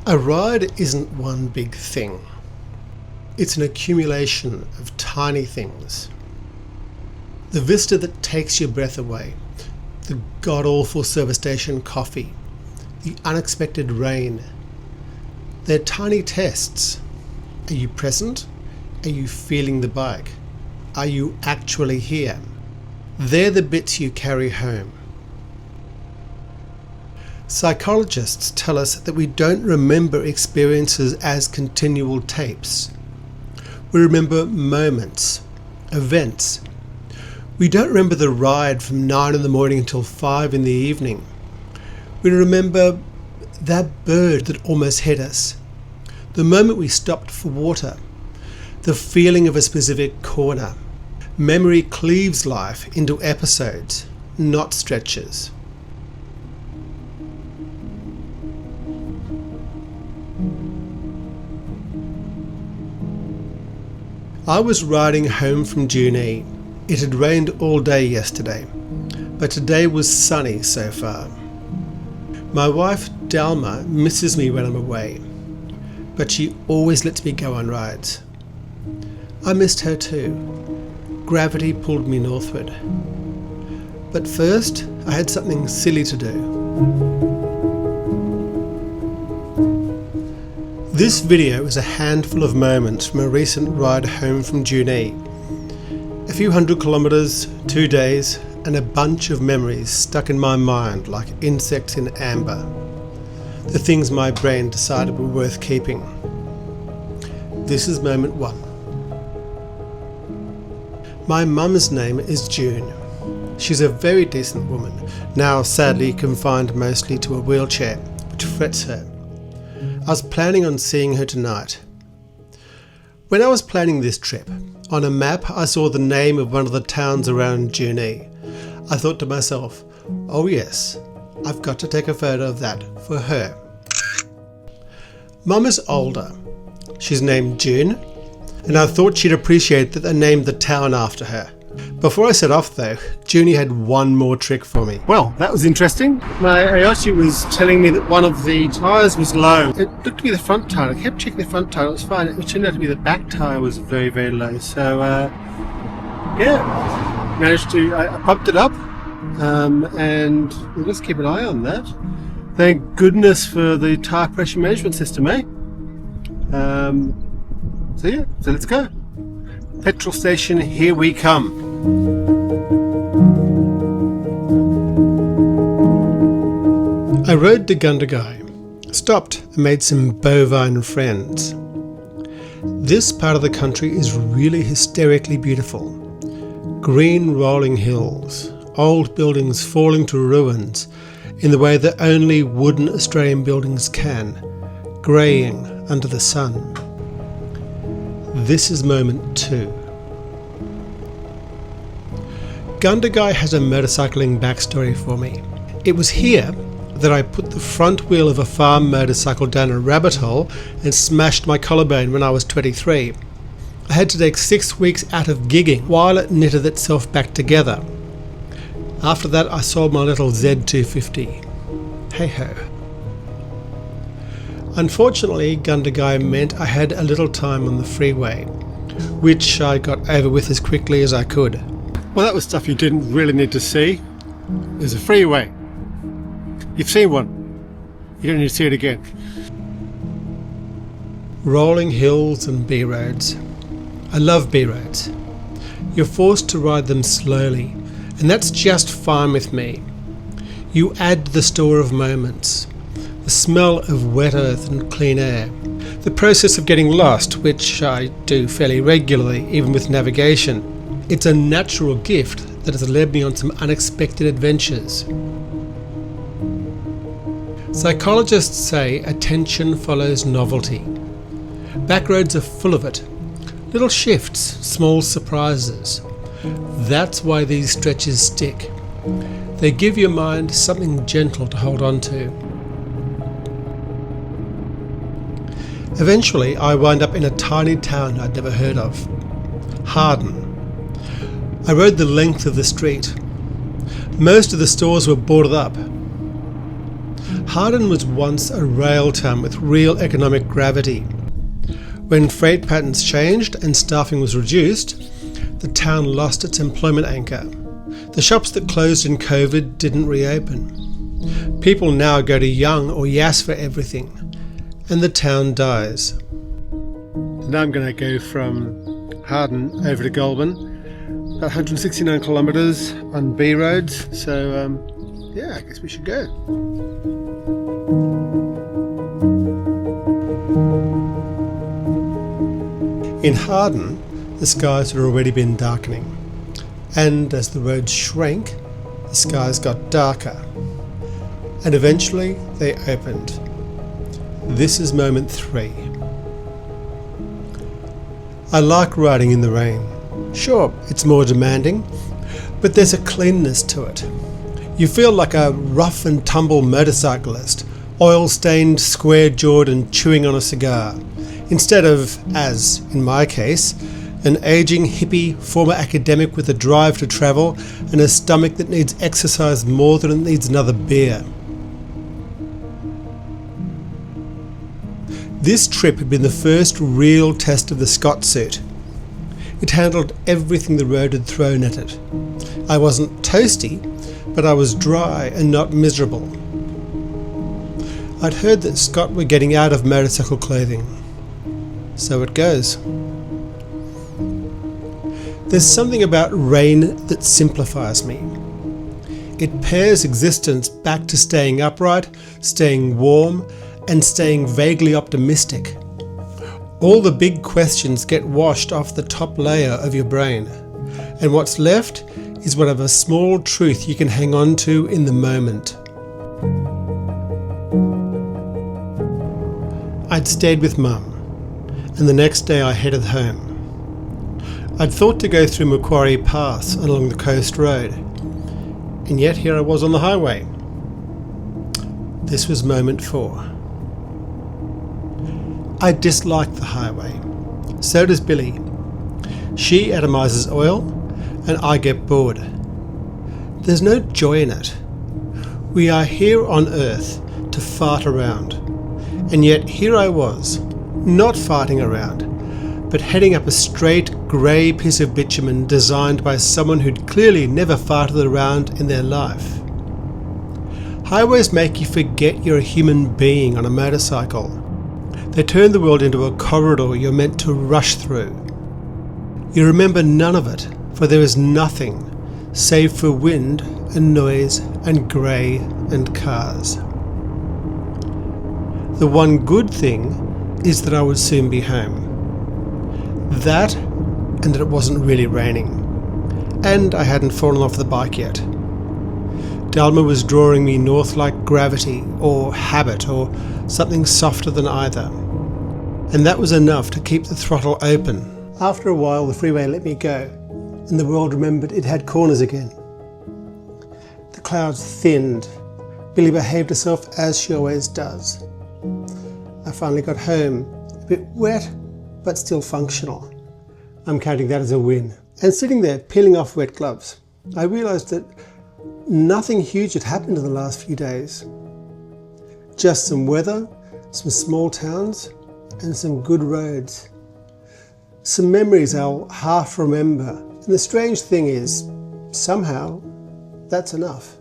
A ride isn't one big thing. It's an accumulation of tiny things. The vista that takes your breath away, the god-awful service station coffee, the unexpected rain. They're tiny tests. Are you present? Are you feeling the bike? Are you actually here? They're the bits you carry home. Psychologists tell us that we don't remember experiences as continual tapes. We remember moments, events. We don't remember the ride from 9 in the morning until 5 in the evening. We remember that bird that almost hit us, the moment we stopped for water, the feeling of a specific corner. Memory cleaves life into episodes, not stretches. I was riding home from Junee. It had rained all day yesterday, but today was sunny so far. My wife Dalma misses me when I'm away, but she always lets me go on rides. I missed her too. Gravity pulled me northward. But first, I had something silly to do. This video is a handful of moments from a recent ride home from Junee. A few 100 kilometres, 2 days, and a bunch of memories stuck in my mind like insects in amber. The things my brain decided were worth keeping. This is moment 1. My mum's name is June. She's a very decent woman, now sadly confined mostly to a wheelchair, which frets her. I was planning on seeing her tonight. When I was planning this trip, on a map I saw the name of one of the towns around Junee. I thought to myself, oh yes, I've got to take a photo of that for her. Mum is older. She's named June, and I thought she'd appreciate that I named the town after her. Before I set off though, Junee had one more trick for me. Well, that was interesting. My Ayoshi was telling me that one of the tyres was low. It looked to be the front tyre. I kept checking the front tyre, it was fine. It turned out to be the back tyre was very, very low. So, yeah, managed to, I pumped it up, and we'll just keep an eye on that. Thank goodness for the tyre pressure management system, eh? So yeah, so let's go. Petrol station, here we come. I rode to Junee, stopped and made some bovine friends. This part of the country is really hysterically beautiful. Green rolling hills, old buildings falling to ruins in the way that only wooden Australian buildings can, greying under the sun. This is moment 2. Junee has a motorcycling backstory for me. It was here that I put the front wheel of a farm motorcycle down a rabbit hole and smashed my collarbone when I was 23. I had to take 6 weeks out of gigging while it knitted itself back together. After that I sold my little Z250. Hey ho. Unfortunately, Junee meant I had a little time on the freeway, which I got over with as quickly as I could. Well, that was stuff you didn't really need to see. There's a freeway. You've seen one. You don't need to see it again. Rolling hills and B roads. I love B roads. You're forced to ride them slowly, and that's just fine with me. You add the store of moments. The smell of wet earth and clean air. The process of getting lost, which I do fairly regularly, even with navigation. It's a natural gift that has led me on some unexpected adventures. Psychologists say attention follows novelty. Backroads are full of it. Little shifts, small surprises. That's why these stretches stick. They give your mind something gentle to hold on to. Eventually, I wind up in a tiny town I'd never heard of. Harden. I rode the length of the street. Most of the stores were boarded up. Harden was once a rail town with real economic gravity. When freight patterns changed and staffing was reduced, the town lost its employment anchor. The shops that closed in COVID didn't reopen. People now go to Young or Yass for everything, and the town dies. Now I'm going to go from Harden over to Goulburn, about 169 kilometres on B-roads, so yeah, I guess we should go. In Harden, the skies had already been darkening, and as the roads shrank, the skies got darker, and eventually they opened. This is moment 3. I like riding in the rain. Sure, it's more demanding, but there's a cleanness to it. You feel like a rough and tumble motorcyclist, oil-stained, square-jawed and chewing on a cigar, instead of, as in my case, an aging hippie former academic with a drive to travel and a stomach that needs exercise more than it needs another beer. This trip had been the first real test of the Scott suit. It handled everything the road had thrown at it. I wasn't toasty, but I was dry and not miserable. I'd heard that Scott were getting out of motorcycle clothing. So it goes. There's something about rain that simplifies me. It pairs existence back to staying upright, staying warm, and staying vaguely optimistic. All the big questions get washed off the top layer of your brain, and what's left is whatever small truth you can hang on to in the moment. I'd stayed with Mum, and the next day I headed home. I'd thought to go through Macquarie Pass and along the coast road, and yet here I was on the highway. This was moment 4. I dislike the highway. So does Billy. She atomises oil, and I get bored. There's no joy in it. We are here on Earth to fart around, and yet here I was, not farting around, but heading up a straight grey piece of bitumen designed by someone who'd clearly never farted around in their life. Highways make you forget you're a human being on a motorcycle. They turn the world into a corridor you're meant to rush through. You remember none of it, for there is nothing save for wind and noise and grey and cars. The one good thing is that I would soon be home. That, and that it wasn't really raining. And I hadn't fallen off the bike yet. Dalma was drawing me north like gravity, or habit, or something softer than either. And that was enough to keep the throttle open. After a while, the freeway let me go, and the world remembered it had corners again. The clouds thinned. Billy behaved herself as she always does. I finally got home, a bit wet, but still functional. I'm counting that as a win. And sitting there, peeling off wet gloves, I realised that nothing huge had happened in the last few days. Just some weather, some small towns, and some good roads. Some memories I'll half remember. And the strange thing is, somehow, that's enough.